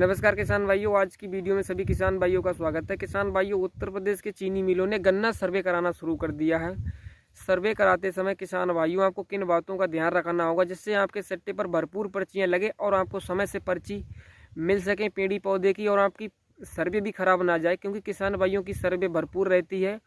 नमस्कार किसान भाइयों, आज की वीडियो में सभी किसान भाइयों का स्वागत है। किसान भाइयों, उत्तर प्रदेश के चीनी मिलों ने गन्ना सर्वे कराना शुरू कर दिया है। सर्वे कराते समय किसान भाइयों आपको किन बातों का ध्यान रखना होगा जिससे आपके सट्टे पर भरपूर पर्चियां लगे और आपको समय से पर्ची मिल सके पेड़ी पौधे की और आपकी सर्वे भी खराब ना जाए, क्योंकि किसान भाइयों की सर्वे भरपूर रहती है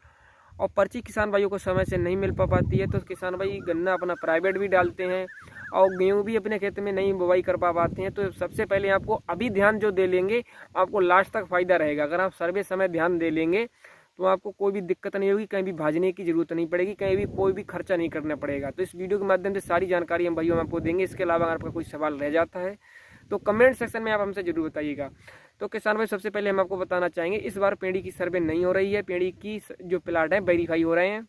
और पर्ची किसान भाइयों को समय से नहीं मिल पाती है। तो किसान भाई गन्ना अपना प्राइवेट भी डालते हैं और गेहूँ भी अपने खेत में नहीं बुवाई कर पाते हैं। तो सबसे पहले आपको अभी ध्यान जो दे लेंगे आपको लास्ट तक फ़ायदा रहेगा। अगर आप सर्वे समय ध्यान दे लेंगे तो आपको कोई भी दिक्कत नहीं होगी, कहीं भी भाजने की जरूरत नहीं पड़ेगी, कहीं भी कोई भी खर्चा नहीं करना पड़ेगा। तो इस वीडियो के माध्यम से सारी जानकारी हम भाइयों आपको देंगे। इसके अलावा अगर आपका कोई सवाल रह जाता है तो कमेंट सेक्शन में आप हमसे जरूर बताइएगा। तो किसान भाई, सबसे पहले हम आपको बताना चाहेंगे इस बार पेड़ी की सर्वे नहीं हो रही है। पेड़ी की जो प्लाट है वेरीफाई हो रहे हैं।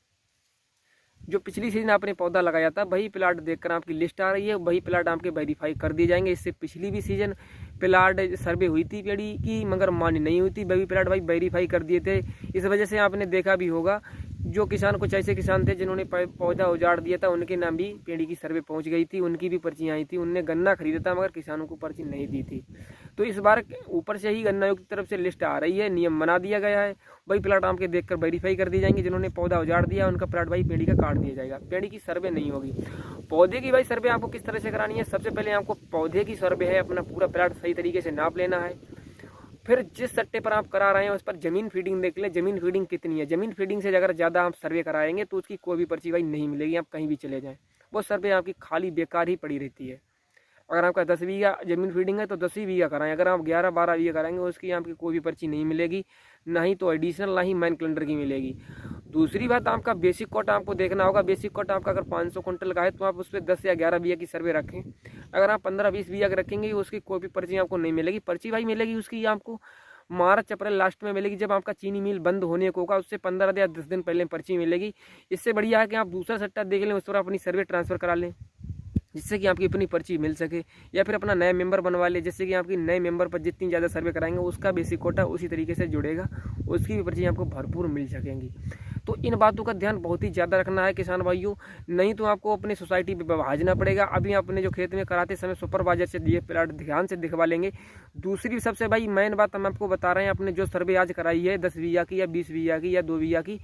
जो पिछली सीजन आपने पौधा लगाया था वही प्लाट देखकर आपकी लिस्ट आ रही है, वही प्लाट आपके वेरीफाई कर दिए जाएंगे। इससे पिछली भी सीजन प्लाट सर्वे हुई थी पेड़ी की, मगर मान्य नहीं हुई थी, वही प्लाट भाई वेरीफाई कर दिए थे। इस वजह से आपने देखा भी होगा जो किसान, कुछ ऐसे किसान थे जिन्होंने पौधा उजाड़ दिया था, उनके नाम भी पेड़ी की सर्वे पहुंच गई थी, उनकी भी पर्ची आई थी। उनने गन्ना खरीदा था मगर किसानों को पर्ची नहीं दी थी। तो इस बार ऊपर से ही गन्ना आयोग की तरफ से लिस्ट आ रही है, नियम बना दिया गया है। वही प्लाट आपके देखकर वेरीफाई कर दी जाएंगे। जिन्होंने पौधा उजाड़ दिया उनका प्लाट भाई पेड़ी का काट दिया जाएगा, पेड़ी की सर्वे नहीं होगी। पौधे की भाई सर्वे आपको किस तरह से करानी है? सबसे पहले आपको पौधे की सर्वे है, अपना पूरा प्लाट सही तरीके से नाप लेना है। फिर जिस सट्टे पर आप करा रहे हैं उस पर जमीन फीडिंग देख ले, जमीन फीडिंग कितनी है। जमीन फीडिंग से अगर ज़्यादा आप सर्वे कराएंगे तो उसकी कोई भी पर्ची भाई नहीं मिलेगी, आप कहीं भी चले जाएं, वो सर्वे आपकी खाली बेकार ही पड़ी रहती है। अगर आपका 10 बीघा जमीन फीडिंग है तो 10 ही बीघा कराएं। अगर आप 11-12 बीघा कराएंगे उसकी आपकी कोई भी पर्ची नहीं मिलेगी, ना ही तो एडिशनल ना ही मैन कैलेंडर की मिलेगी। दूसरी बात, आपका बेसिक कोटा आपको देखना होगा। बेसिक कोटा आपका अगर 500 क्विंटल का है तो आप उस पर 10 या 11 बीघा की सर्वे रखें। अगर आप 15-20 बीघा रखेंगे उसकी कोई भी पर्ची आपको नहीं मिलेगी। पर्ची भाई मिलेगी उसकी आपको मार्च अप्रैल लास्ट में मिलेगी, जब आपका चीनी मिल बंद होने को होगा, उससे 15 या 10 दिन पहले पर्ची मिलेगी। इससे बढ़िया है कि आप दूसरा सट्टा देख लें, उस पर अपनी सर्वे ट्रांसफ़र करा लें जिससे कि आपकी अपनी पर्ची मिल सके, या फिर अपना नया मेंबर बनवा ले जिससे कि आपकी नए मेंबर पर जितनी ज़्यादा सर्वे कराएंगे उसका बेसिक कोटा उसी तरीके से जुड़ेगा, उसकी भी पर्ची आपको भरपूर मिल सकेंगी। तो इन बातों का ध्यान बहुत ही ज़्यादा रखना है किसान भाइयों, नहीं तो आपको अपनी सोसाइटी में भाजना पड़ेगा। अभी अपने जो खेत में कराते समय सुपरवाइजर से ये प्लाट ध्यान से दिखवा लेंगे। दूसरी सबसे भाई मेन बात हम आपको बता रहे हैं, आपने जो सर्वे आज कराई है 10 बीघा की या 20 बीघा की या 2 बीघा की,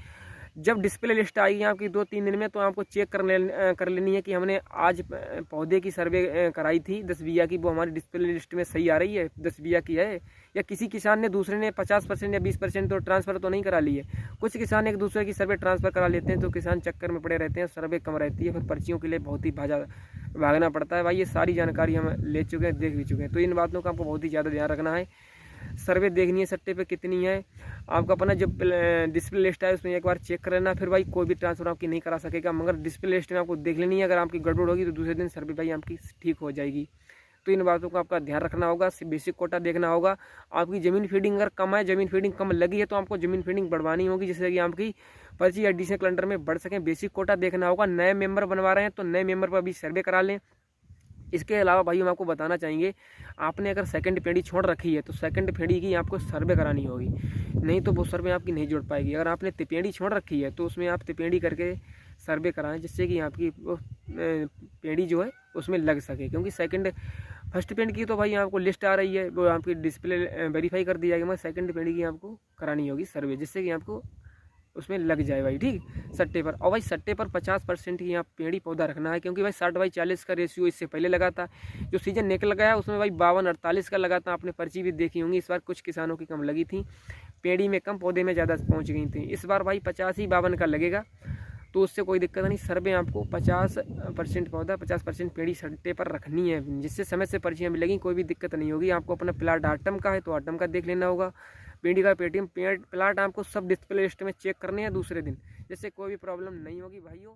जब डिस्प्ले लिस्ट आएगी आपकी 2-3 दिन में तो आपको चेक कर लेनी है कि हमने आज पौधे की सर्वे कराई थी 10 बीघा की, वो हमारी डिस्प्ले लिस्ट में सही आ रही है, 10 बीघा की है। या किसी किसान ने दूसरे ने 50% या 20% तो ट्रांसफ़र तो नहीं करा ली है। कुछ किसान एक दूसरे की सर्वे ट्रांसफ़र करा लेते हैं, तो किसान चक्कर में पड़े रहते हैं, सर्वे कम रहती है, फिर पर्चियों के लिए बहुत ही भागना पड़ता है। भाई ये सारी जानकारी हम ले चुके हैं, देख भी चुके हैं। तो इन बातों का आपको बहुत ही ज़्यादा ध्यान रखना है। सर्वे देखनी है सट्टे पे कितनी है, आपका अपना जो डिस्प्ले लिस्ट है उसमें एक बार चेक कर लेना। फिर भाई कोई भी ट्रांसफर आपकी नहीं करा सकेगा, मगर डिस्प्ले लिस्ट में आपको देख लेनी है। अगर आपकी गड़बड़ होगी तो दूसरे दिन सर्वे भाई आपकी ठीक हो जाएगी। तो इन बातों का आपका ध्यान रखना होगा। बेसिक कोटा देखना होगा। आपकी ज़मीन फीडिंग अगर कम है, ज़मीन फीडिंग कम लगी है तो आपको ज़मीन फीडिंग बढ़वानी होगी जिससे कि आपकी पर्ची एडिशनल कैलेंडर में बढ़ सकें। बेसिक कोटा देखना होगा। नए मेंबर बनवा रहे हैं तो नए मेंबर पर भी सर्वे करा लें। इसके अलावा भाई हम आपको बताना चाहेंगे, आपने अगर सेकंड पेड़ी छोड़ रखी है तो सेकंड पेड़ी की आपको सर्वे करानी होगी, नहीं तो वो सर्वे आपकी नहीं जुड़ पाएगी। अगर आपने तिपेड़ी छोड़ रखी है तो उसमें आप तिपेड़ी करके सर्वे कराएं जिससे कि आपकी पेड़ी जो है उसमें लग सके, क्योंकि सेकंड फर्स्ट पेड़ की तो भाई आपको लिस्ट आ रही है, वो आपकी डिस्प्ले वेरीफाई कर दी जाएगी, मगर सेकंड पेड़ी की आपको करानी होगी सर्वे जिससे कि आपको उसमें लग जाए भाई, ठीक सट्टे पर। और भाई सट्टे पर 50% ही यहाँ पेड़ी पौधा रखना है, क्योंकि भाई 60/40 का रेशियो इससे पहले लगा था। जो सीजन निकल गया उसमें भाई 52-48 का लगा था। आपने पर्ची भी देखी होंगी, इस बार कुछ किसानों की कम लगी थी, पेड़ी में कम पौधे में ज़्यादा पहुँच गई थी। इस बार भाई 50 ही 52 का लगेगा, तो उससे कोई दिक्कत नहीं। सर्वे आपको 50% पौधा 50% पेड़ी सट्टे पर रखनी है, जिससे समय से पर्चियाँ मिलेगी, कोई भी दिक्कत नहीं होगी। आपको अपना प्लाट आटम का है तो आटम का देख लेना होगा, पेड़ी का पेटीएम प्लाट आपको सब डिस्प्ले लिस्ट में चेक करने हैं दूसरे दिन, जिससे कोई भी प्रॉब्लम नहीं होगी भाइयों।